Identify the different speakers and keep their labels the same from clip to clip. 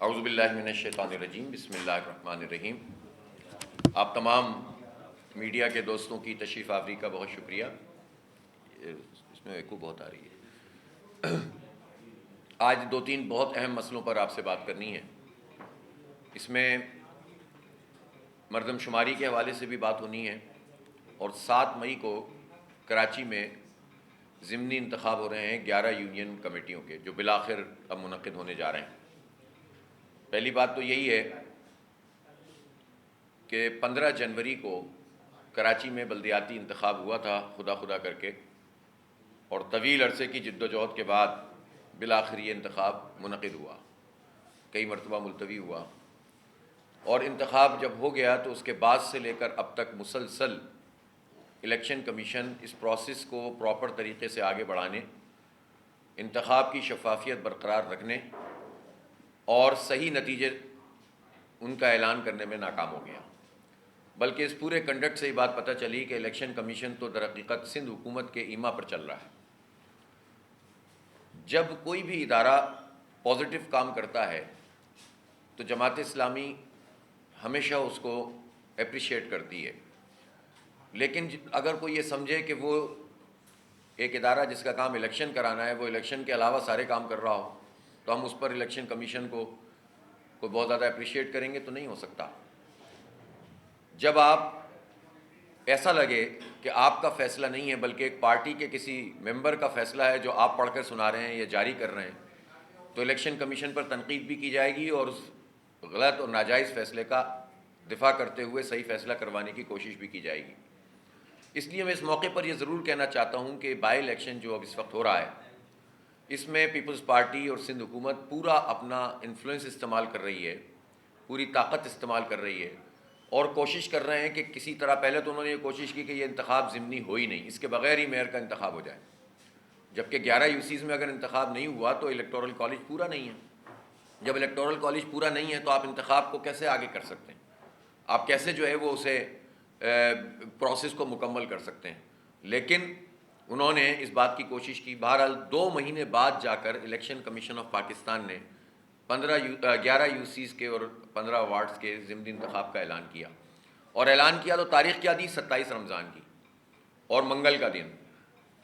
Speaker 1: اعوذ باللہ من الشیطان الرجیم، بسم اللہ الرحمن الرحیم۔ آپ تمام میڈیا کے دوستوں کی تشریف آوری کا بہت شکریہ۔ اس میں ایکو بہت آ رہی ہے۔ آج دو تین بہت اہم مسئلوں پر آپ سے بات کرنی ہے۔ اس میں مردم شماری کے حوالے سے بھی بات ہونی ہے، اور 7 مئی کو کراچی میں ضمنی انتخاب ہو رہے ہیں 11 یونین کمیٹیوں کے، جو بالآخر اب منعقد ہونے جا رہے ہیں۔ پہلی بات تو یہی ہے کہ 15 جنوری کو کراچی میں بلدیاتی انتخاب ہوا تھا خدا کر کے، اور طویل عرصے کی جد و جہد کے بعد بالآخر یہ انتخاب منعقد ہوا، کئی مرتبہ ملتوی ہوا، اور انتخاب جب ہو گیا تو اس کے بعد سے لے کر اب تک مسلسل الیکشن کمیشن اس پروسیس کو پراپر طریقے سے آگے بڑھانے، انتخاب کی شفافیت برقرار رکھنے اور صحیح نتیجے ان کا اعلان کرنے میں ناکام ہو گیا۔ بلکہ اس پورے کنڈکٹ سے یہ بات پتہ چلی کہ الیکشن کمیشن تو در حقیقت سندھ حکومت کے ایما پر چل رہا ہے۔ جب کوئی بھی ادارہ پازیٹیو کام کرتا ہے تو جماعت اسلامی ہمیشہ اس کو اپریشیٹ کرتی ہے، لیکن اگر کوئی یہ سمجھے کہ وہ ایک ادارہ جس کا کام الیکشن کرانا ہے وہ الیکشن کے علاوہ سارے کام کر رہا ہو تو ہم اس پر الیکشن کمیشن کو بہت زیادہ اپریشیٹ کریں گے، تو نہیں ہو سکتا۔ جب آپ ایسا لگے کہ آپ کا فیصلہ نہیں ہے بلکہ ایک پارٹی کے کسی ممبر کا فیصلہ ہے جو آپ پڑھ کر سنا رہے ہیں یا جاری کر رہے ہیں، تو الیکشن کمیشن پر تنقید بھی کی جائے گی اور اس غلط اور ناجائز فیصلے کا دفاع کرتے ہوئے صحیح فیصلہ کروانے کی کوشش بھی کی جائے گی۔ اس لیے میں اس موقع پر یہ ضرور کہنا چاہتا ہوں کہ بائی الیکشن جو اب اس وقت ہو رہا ہے، اس میں پیپلز پارٹی اور سندھ حکومت پورا اپنا انفلوئنس استعمال کر رہی ہے، پوری طاقت استعمال کر رہی ہے، اور کوشش کر رہے ہیں کہ کسی طرح، پہلے تو انہوں نے یہ کوشش کی کہ یہ انتخاب ضمنی ہو ہی نہیں، اس کے بغیر ہی میئر کا انتخاب ہو جائے، جبکہ 11 یوسیز میں اگر انتخاب نہیں ہوا تو الیکٹورل کالج پورا نہیں ہے۔ جب الیکٹورل کالج پورا نہیں ہے تو آپ انتخاب کو کیسے آگے کر سکتے ہیں؟ آپ کیسے جو ہے وہ اسے پروسیس کو مکمل کر سکتے ہیں؟ لیکن انہوں نے اس بات کی کوشش کی۔ بہرحال 2 مہینے بعد جا کر الیکشن کمیشن آف پاکستان نے 11 یوسیز کے اور 15 وارڈز کے ضمنی انتخاب کا اعلان کیا، اور اعلان کیا تو تاریخ کیا دی؟ 27 رمضان کی، اور منگل کا دن۔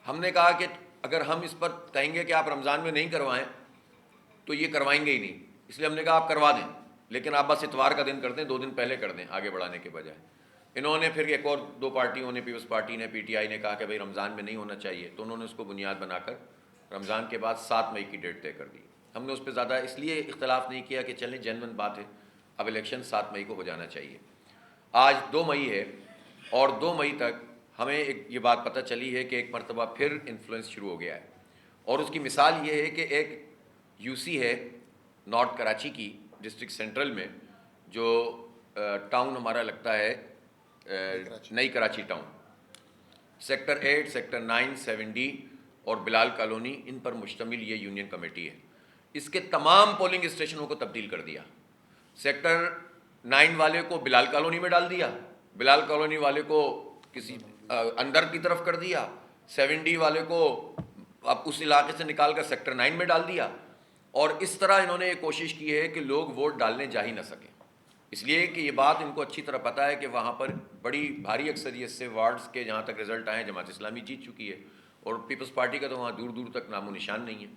Speaker 1: ہم نے کہا کہ اگر ہم اس پر کہیں گے کہ آپ رمضان میں نہیں کروائیں تو یہ کروائیں گے ہی نہیں، اس لیے ہم نے کہا آپ کروا دیں، لیکن آپ بس اتوار کا دن کر دیں، 2 دن پہلے کر دیں آگے بڑھانے کے بجائے۔ انہوں نے پھر ایک اور 2 پارٹیوں نے، پیپلز پارٹی نے، پی ٹی آئی نے کہا کہ بھائی رمضان میں نہیں ہونا چاہیے، تو انہوں نے اس کو بنیاد بنا کر رمضان کے بعد 7 مئی کی ڈیٹ طے کر دی۔ ہم نے اس پہ زیادہ اس لیے اختلاف نہیں کیا کہ چلیں جینوئن بات ہے، اب الیکشن 7 مئی کو ہو جانا چاہیے۔ آج 2 مئی ہے، اور 2 مئی تک ہمیں یہ بات پتہ چلی ہے کہ ایک مرتبہ پھر انفلوئنس شروع ہو گیا ہے، اور اس کی مثال یہ ہے کہ ایک یو سی ہے نارتھ کراچی کی ڈسٹرکٹ سینٹرل میں، جو ٹاؤن ہمارا لگتا ہے نئی Karachi town, sector 8، sector 9، 7D اور بلال کالونی، ان پر مشتمل یہ یونین کمیٹی ہے۔ اس کے تمام پولنگ اسٹیشنوں کو تبدیل کر دیا۔ سیکٹر 9 والے کو بلال کالونی میں ڈال دیا، بلال کالونی والے کو کسی اندر کی طرف کر دیا، 7D والے کو اب اس علاقے سے نکال کر سیکٹر 9 میں ڈال دیا، اور اس طرح انہوں نے یہ کوشش کی ہے کہ لوگ ووٹ ڈالنے جا ہی نہ سکیں، اس لیے کہ یہ بات ان کو اچھی طرح پتہ ہے کہ وہاں پر بڑی بھاری اکثریت سے وارڈز کے جہاں تک رزلٹ آئے جماعت اسلامی جیت چکی ہے، اور پیپلز پارٹی کا تو وہاں دور دور تک نام و نشان نہیں ہے۔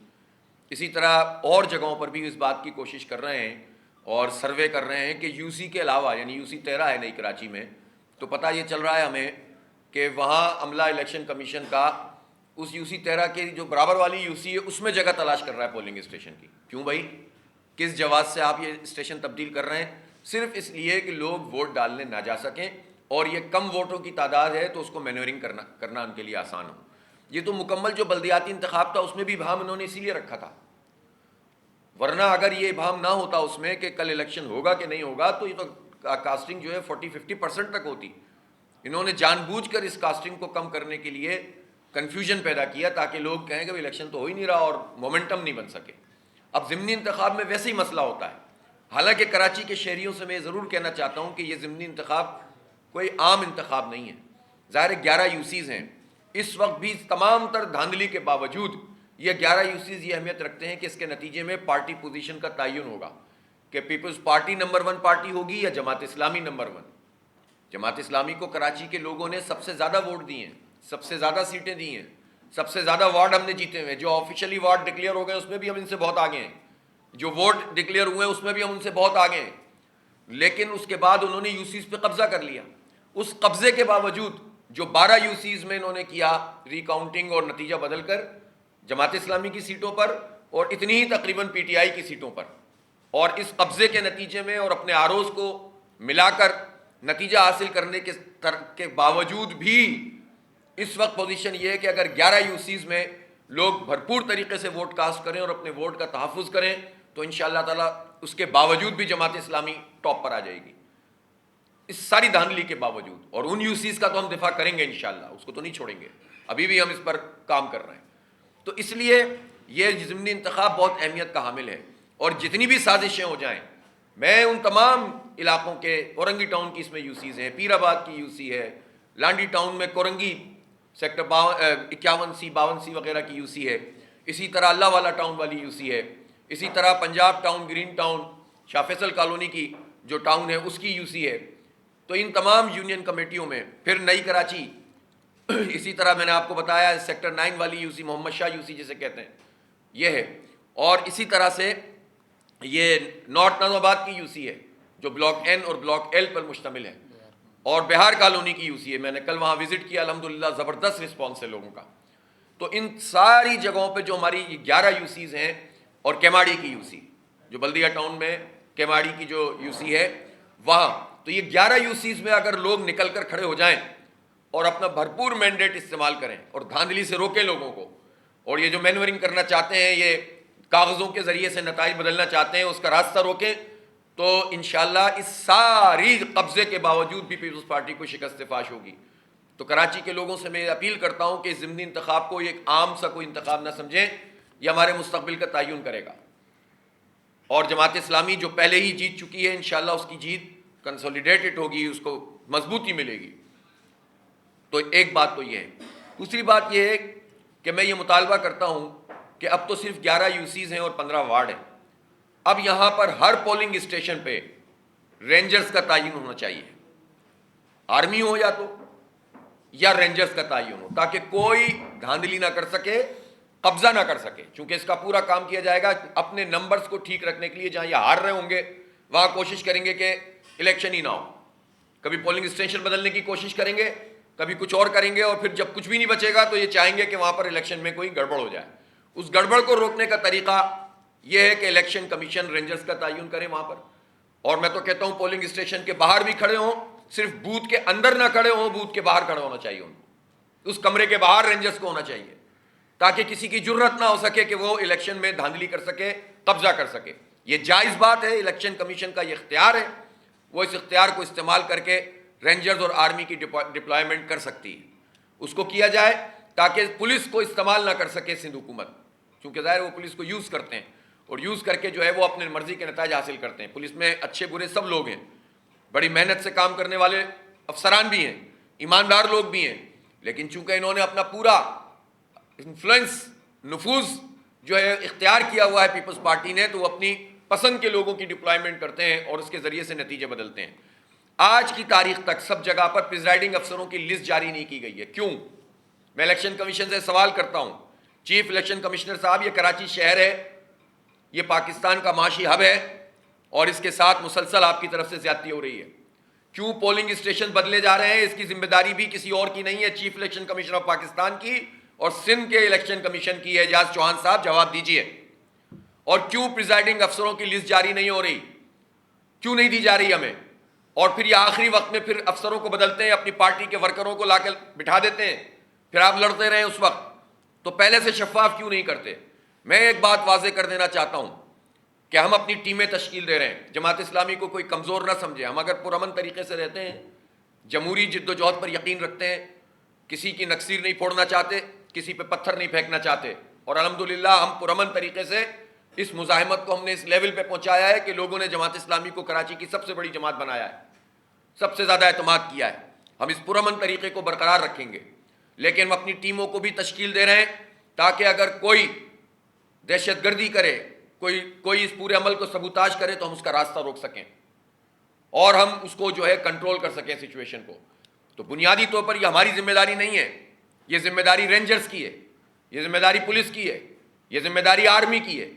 Speaker 1: اسی طرح اور جگہوں پر بھی اس بات کی کوشش کر رہے ہیں اور سروے کر رہے ہیں کہ یو سی کے علاوہ، یعنی یو سی 13 ہے نئی کراچی میں، تو پتہ یہ چل رہا ہے ہمیں کہ وہاں عملہ الیکشن کمیشن کا اس یو سی 13 کے جو برابر والی یو سی ہے اس میں جگہ تلاش کر رہا ہے پولنگ اسٹیشن کی۔ کیوں بھائی؟ کس جواز سے آپ یہ اسٹیشن تبدیل کر رہے ہیں؟ صرف اس لیے کہ لوگ ووٹ ڈالنے نہ جا سکیں، اور یہ کم ووٹوں کی تعداد ہے تو اس کو مینورنگ کرنا ان کے لیے آسان ہو۔ یہ تو مکمل جو بلدیاتی انتخاب تھا اس میں بھی ابہام انہوں نے اسی لیے رکھا تھا، ورنہ اگر یہ ابہام نہ ہوتا اس میں کہ کل الیکشن ہوگا کہ نہیں ہوگا تو یہ تو کاسٹنگ جو ہے 40-50% تک ہوتی۔ انہوں نے جان بوجھ کر اس کاسٹنگ کو کم کرنے کے لیے کنفیوژن پیدا کیا تاکہ لوگ کہیں کہ الیکشن تو ہو ہی نہیں رہا اور مومنٹم نہیں بن سکے۔ اب ضمنی انتخاب میں ویسے ہی مسئلہ ہوتا ہے، حالانکہ کراچی کے شہریوں سے میں ضرور کہنا چاہتا ہوں کہ یہ ضمنی انتخاب کوئی عام انتخاب نہیں ہے۔ ظاہر 11 یوسیز ہیں، اس وقت بھی تمام تر دھاندلی کے باوجود یہ 11 یوسیز یہ اہمیت رکھتے ہیں کہ اس کے نتیجے میں پارٹی پوزیشن کا تعین ہوگا کہ پیپلز پارٹی نمبر 1 پارٹی ہوگی یا جماعت اسلامی نمبر 1. جماعت اسلامی کو کراچی کے لوگوں نے سب سے زیادہ ووٹ دیے ہیں, سب سے زیادہ سیٹیں دی ہیں, سب سے زیادہ وارڈ ہم نے جیتے ہوئے ہیں. جو آفیشلی وارڈ ڈکلیئر ہو گئے اس میں بھی ہم ان سے بہت آگے ہیں, جو ووٹ ڈکلیئر ہوئے ہیں اس میں بھی ہم ان سے بہت آگے ہیں. لیکن اس کے بعد انہوں نے یو سیز پہ قبضہ کر لیا. اس قبضے کے باوجود جو 12 یو سیز میں انہوں نے کیا ری کاؤنٹنگ اور نتیجہ بدل کر جماعت اسلامی کی سیٹوں پر اور اتنی ہی تقریباً پی ٹی آئی کی سیٹوں پر, اور اس قبضے کے نتیجے میں اور اپنے آروز کو ملا کر نتیجہ حاصل کرنے کے باوجود بھی اس وقت پوزیشن یہ ہے کہ اگر 11 یو سیز میں لوگ بھرپور طریقے سے ووٹ کاسٹ کریں اور اپنے ووٹ کا تحفظ کریں تو انشاءاللہ تعالیٰ اس کے باوجود بھی جماعت اسلامی ٹاپ پر آ جائے گی, اس ساری دھاندلی کے باوجود. اور ان یو سیز کا تو ہم دفاع کریں گے انشاءاللہ, اس کو تو نہیں چھوڑیں گے, ابھی بھی ہم اس پر کام کر رہے ہیں. تو اس لیے یہ ضمنی انتخاب بہت اہمیت کا حامل ہے. اور جتنی بھی سازشیں ہو جائیں, میں ان تمام علاقوں کے, اورنگی ٹاؤن کی اس میں یو سیز ہیں, پیر آباد کی یو سی ہے, لانڈی ٹاؤن میں کورنگی سیکٹر 51C 52C وغیرہ کی یو سی ہے, اسی طرح اللہ والا ٹاؤن والی یو سی ہے, اسی طرح پنجاب ٹاؤن, گرین ٹاؤن, شاہ فیصل کالونی کی جو ٹاؤن ہے اس کی یو سی ہے. تو ان تمام یونین کمیٹیوں میں پھر نئی کراچی, اسی طرح میں نے آپ کو بتایا سیکٹر 9 والی you C, Muhammad Shah you سی جسے کہتے ہیں, یہ ہے. اور اسی طرح سے یہ نارتھ نظام آباد کی یو سی ہے جو بلاک این اور بلاک ایل پر مشتمل ہے, اور بہار کالونی کی یو سی ہے. میں نے کل وہاں وزٹ کیا, الحمدللہ زبردست رسپانس ہے لوگوں کا. تو ان ساری جگہوں پہ جو ہماری 11 یو سیز ہیں, اور کیماڑی کی یو سی جو بلدیہ ٹاؤن میں کیماڑی کی جو یو سی ہے وہاں, تو یہ 11 یو سیز میں اگر لوگ نکل کر کھڑے ہو جائیں اور اپنا بھرپور مینڈیٹ استعمال کریں اور دھاندلی سے روکیں لوگوں کو, اور یہ جو مینورنگ کرنا چاہتے ہیں, یہ کاغذوں کے ذریعے سے نتائج بدلنا چاہتے ہیں, اس کا راستہ روکیں, تو انشاءاللہ اس ساری قبضے کے باوجود بھی پیپلز پارٹی کو شکست فاش ہوگی. تو کراچی کے لوگوں سے میں اپیل کرتا ہوں کہ اس ضمنی انتخاب کو ایک عام سا کوئی انتخاب نہ سمجھیں, یہ ہمارے مستقبل کا تعین کرے گا. اور جماعت اسلامی جو پہلے ہی جیت چکی ہے, انشاءاللہ اس کی جیت کنسولیڈیٹڈ ہوگی, اس کو مضبوطی ملے گی. تو ایک بات تو یہ ہے. دوسری بات یہ ہے کہ میں یہ مطالبہ کرتا ہوں کہ اب تو صرف 11 یو سیز ہیں اور 15 وارڈ ہیں, اب یہاں پر ہر پولنگ اسٹیشن پہ رینجرز کا تعین ہونا چاہیے, آرمی ہو یا رینجرز کا تعین ہو, تاکہ کوئی دھاندلی نہ کر سکے, قبضہ نہ کر سکے. چونکہ اس کا پورا کام کیا جائے گا اپنے نمبرز کو ٹھیک رکھنے کے لیے. جہاں یہ ہار رہے ہوں گے وہاں کوشش کریں گے کہ الیکشن ہی نہ ہو, کبھی پولنگ اسٹیشن بدلنے کی کوشش کریں گے, کبھی کچھ اور کریں گے, اور پھر جب کچھ بھی نہیں بچے گا تو یہ چاہیں گے کہ وہاں پر الیکشن میں کوئی گڑبڑ ہو جائے. اس گڑبڑ کو روکنے کا طریقہ یہ ہے کہ الیکشن کمیشن رینجرز کا تعین کرے وہاں پر. اور میں تو کہتا ہوں پولنگ اسٹیشن کے باہر بھی کھڑے ہوں, صرف بوتھ کے اندر نہ کھڑے ہوں, بوتھ کے باہر کھڑا ہونا چاہیے ان کو, اس کمرے کے باہر رینجرز کو ہونا چاہیے, تاکہ کسی کی جرت نہ ہو سکے کہ وہ الیکشن میں دھاندلی کر سکے, قبضہ کر سکے. یہ جائز بات ہے, الیکشن کمیشن کا یہ اختیار ہے, وہ اس اختیار کو استعمال کر کے رینجرز اور آرمی کی ڈپلائمنٹ کر سکتی ہے. اس کو کیا جائے تاکہ پولیس کو استعمال نہ کر سکے سندھ حکومت, چونکہ ظاہر وہ پولیس کو یوز کرتے ہیں, اور یوز کر کے جو ہے وہ اپنے مرضی کے نتائج حاصل کرتے ہیں. پولیس میں اچھے برے سب لوگ ہیں, بڑی محنت سے کام کرنے والے افسران بھی ہیں, ایماندار لوگ بھی ہیں, لیکن چونکہ انہوں نے اپنا پورا انفلوئنس, نفوذ جو ہے اختیار کیا ہوا ہے پیپلز پارٹی نے, تو وہ اپنی پسند کے لوگوں کی ڈپلائمنٹ کرتے ہیں اور اس کے ذریعے سے نتیجے بدلتے ہیں. آج کی تاریخ تک سب جگہ پر پریزائڈنگ افسروں کی لسٹ جاری نہیں کی گئی ہے. کیوں؟ میں الیکشن کمیشن سے سوال کرتا ہوں, چیف الیکشن کمشنر صاحب, یہ کراچی شہر ہے, یہ پاکستان کا معاشی ہب ہے, اور اس کے ساتھ مسلسل آپ کی طرف سے زیادتی ہو رہی ہے. کیوں پولنگ اسٹیشن بدلے جا رہے ہیں؟ اس کی ذمہ داری بھی کسی اور کی نہیں ہے, chief election commissioner of Pakistan کی اور سندھ کے الیکشن کمیشن کی ہے. اعجاز چوہان صاحب جواب دیجئے. اور کیوں پریزائڈنگ افسروں کی لسٹ جاری نہیں ہو رہی؟ کیوں نہیں دی جا رہی ہمیں؟ اور پھر یہ آخری وقت میں پھر افسروں کو بدلتے ہیں, اپنی پارٹی کے ورکروں کو لا کے بٹھا دیتے ہیں, پھر آپ لڑتے رہے اس وقت. تو پہلے سے شفاف کیوں نہیں کرتے؟ میں ایک بات واضح کر دینا چاہتا ہوں کہ ہم اپنی ٹیمیں تشکیل دے رہے ہیں. جماعت اسلامی کو کوئی کمزور نہ سمجھے. ہم اگر پرامن طریقے سے رہتے ہیں, جمہوری جد و جہد پر یقین رکھتے ہیں, کسی کی نکسیر نہیں پھوڑنا چاہتے, کسی پہ پتھر نہیں پھینکنا چاہتے, اور الحمدللہ ہم پرامن طریقے سے اس مزاحمت کو ہم نے اس لیول پہ پہنچایا ہے کہ لوگوں نے جماعت اسلامی کو کراچی کی سب سے بڑی جماعت بنایا ہے, سب سے زیادہ اعتماد کیا ہے. ہم اس پرامن طریقے کو برقرار رکھیں گے, لیکن ہم اپنی ٹیموں کو بھی تشکیل دے رہے ہیں تاکہ اگر کوئی دہشت گردی کرے, کوئی اس پورے عمل کو سبوتاژ کرے تو ہم اس کا راستہ روک سکیں اور ہم اس کو جو ہے کنٹرول کر سکیں سچویشن کو. تو بنیادی طور پر یہ ہماری ذمہ داری نہیں ہے, یہ ذمہ داری رینجرز کی ہے, یہ ذمہ داری پولیس کی ہے, یہ ذمہ داری آرمی کی ہے,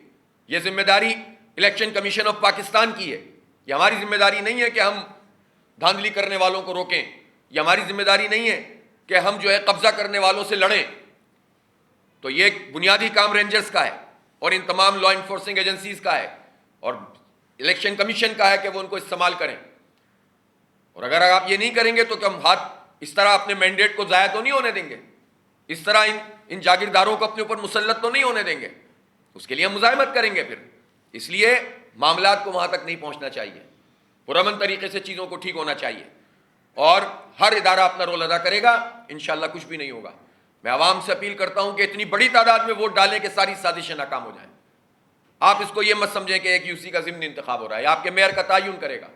Speaker 1: یہ ذمہ داری الیکشن کمیشن آف پاکستان کی ہے. یہ ہماری ذمہ داری نہیں ہے کہ ہم دھاندلی کرنے والوں کو روکیں, یہ ہماری ذمہ داری نہیں ہے کہ ہم جو ہے قبضہ کرنے والوں سے لڑیں. تو یہ ایک بنیادی کام رینجرز کا ہے اور ان تمام لا انفورسنگ ایجنسیز کا ہے اور الیکشن کمیشن کا ہے کہ وہ ان کو استعمال کریں. اور اگر آپ یہ نہیں کریں گے تو ہم ہاتھ اس طرح اپنے مینڈیٹ کو ضائع تو نہیں ہونے دیں گے, اس طرح ان جاگیرداروں کو اپنے اوپر مسلط تو نہیں ہونے دیں گے, اس کے لیے ہم مزاحمت کریں گے پھر. اس لیے معاملات کو وہاں تک نہیں پہنچنا چاہیے, پرامن طریقے سے چیزوں کو ٹھیک ہونا چاہیے اور ہر ادارہ اپنا رول ادا کرے گا, انشاءاللہ کچھ بھی نہیں ہوگا. میں عوام سے اپیل کرتا ہوں کہ اتنی بڑی تعداد میں ووٹ ڈالیں کہ ساری سازشیں ناکام ہو جائیں. آپ اس کو یہ مت سمجھیں کہ ایک یو سی کا ضمنی انتخاب ہو رہا ہے, آپ کے میئر کا تعین کرے گا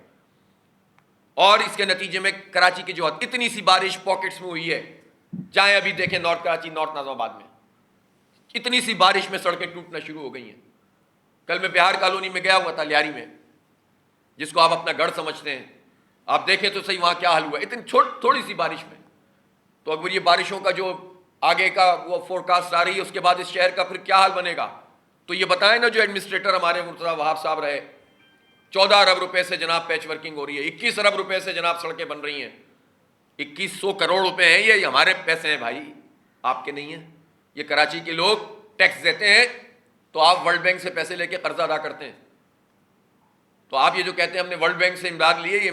Speaker 1: اور اس کے نتیجے میں کراچی کی جو اتنی سی بارش پاکٹس میں ہوئی ہے, جائیں ابھی دیکھیں نارتھ کراچی, نارتھ ناظم آباد میں اتنی سی بارش میں سڑکیں ٹوٹنا شروع ہو گئی ہیں. کل میں بہار کالونی میں گیا ہوا تھا, لیاری میں, جس کو آپ اپنا گڑھ سمجھتے ہیں, آپ دیکھیں تو صحیح وہاں کیا حال ہوا اتنی تھوڑی سی بارش میں. تو اگر یہ بارشوں کا جو آگے کا وہ فور کاسٹ آ رہی ہے اس کے بعد اس شہر کا پھر کیا حال بنے گا, تو یہ بتائیں نا جو ایڈمنسٹریٹر ہمارے مرتضیٰ وہاب صاحب رہے, 14 ارب روپے سے جناب پیچ ورکنگ ہو رہی ہے, 21 ارب روپے سے جناب سڑکیں بن رہی ہیں, 2100 کروڑ روپے ہیں, یہ ہمارے پیسے ہیں بھائی, آپ کے نہیں ہیں. یہ کراچی کے لوگ ٹیکس دیتے ہیں تو آپ ورلڈ بینک سے پیسے لے کے قرضہ ادا کرتے ہیں. تو آپ یہ جو کہتے ہیں ہم نے ورلڈ بینک سے امداد لی ہے, یہ